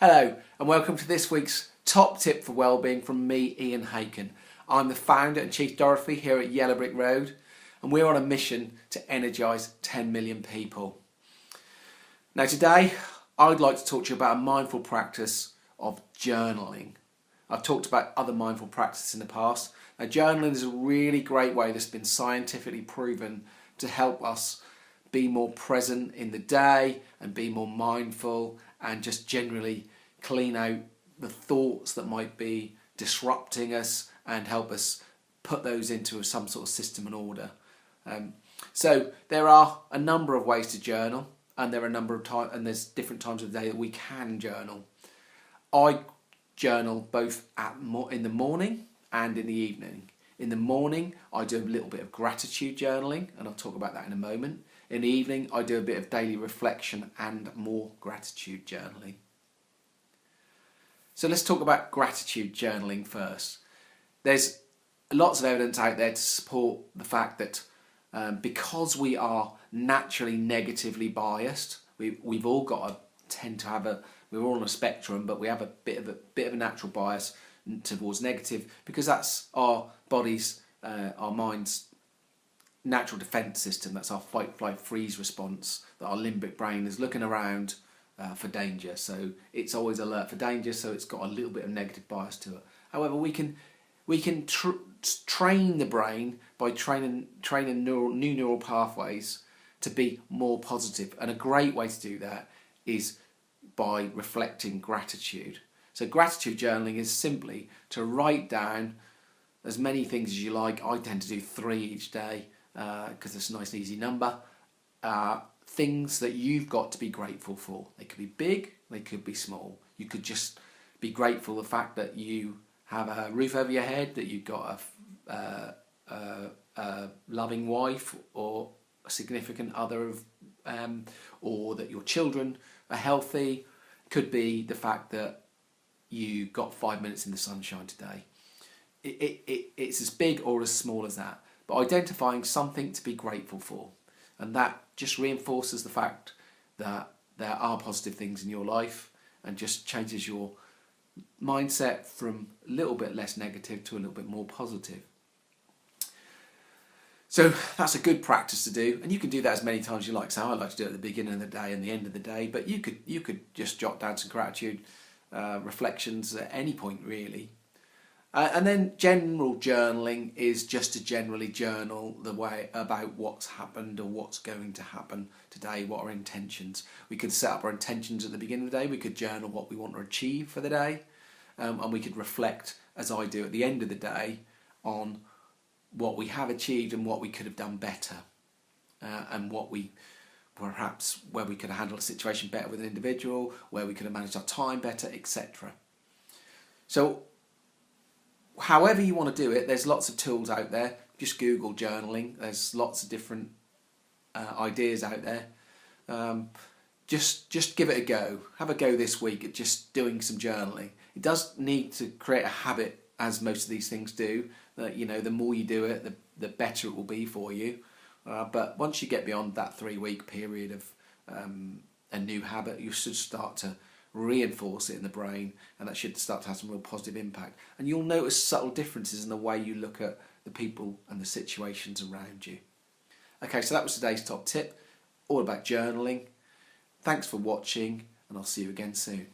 Hello and welcome to this week's top tip for wellbeing from me, Ian Haken. I'm the founder and chief Dorothy here at Yellow Brick Road, and we're on a mission to energise 10 million people. Now today I'd like to talk to you about a mindful practice of journaling. I've talked about other mindful practices in the past. Now journaling is a really great way that's been scientifically proven to help us be more present in the day and be more mindful and just generally clean out the thoughts that might be disrupting us and help us put those into some sort of system and order. So there are a number of ways to journal, and there are a number of times, and there's different times of the day that we can journal. I journal both in the morning and in the evening. In the morning, I do a little bit of gratitude journaling, and I'll talk about that in a moment. In the evening, I do a bit of daily reflection and more gratitude journaling. So let's talk about gratitude journaling first. There's lots of evidence out there to support the fact that because we are naturally negatively biased, we've all tend to have we're all on a spectrum, but we have a bit of a natural bias towards negative because that's our body's, our mind's natural defence system. That's our fight, flight, freeze response, that our limbic brain is looking around for danger. So it's always alert for danger, so it's got a little bit of negative bias to it. However, we can train the brain by training new neural pathways to be more positive. And a great way to do that is by reflecting gratitude. So gratitude journaling is simply to write down as many things as you like. I tend to do 3 each day because it's a nice easy number. Things that you've got to be grateful for. They could be big, they could be small. You could just be grateful for the fact that you have a roof over your head, that you've got a loving wife or a significant other, or that your children are healthy. It could be the fact that you got 5 minutes in the sunshine today. It's as big or as small as that. But identifying something to be grateful for. And that just reinforces the fact that there are positive things in your life and just changes your mindset from a little bit less negative to a little bit more positive. So that's a good practice to do, and you can do that as many times as you like. So I like to do it at the beginning of the day and the end of the day, but you could just jot down some gratitude reflections at any point really. And then general journaling is just to generally journal the way about what's happened or what's going to happen today, what are intentions. We could set up our intentions at the beginning of the day, we could journal what we want to achieve for the day, and we could reflect, as I do at the end of the day, on what we have achieved and what we could have done better, and what we perhaps, where we could have handled a situation better with an individual, where we could have managed our time better, etc. So however you want to do it, there's lots of tools out there. Just Google journaling. There's lots of different ideas out there. Just give it a go. Have a go this week at just doing some journaling. It does need to create a habit, as most of these things do. The more you do it, the better it will be for you. But once you get beyond that 3-week period of a new habit, you should start to reinforce it in the brain, and that should start to have some real positive impact. And you'll notice subtle differences in the way you look at the people and the situations around you. Okay, so that was today's top tip, all about journaling. Thanks for watching, and I'll see you again soon.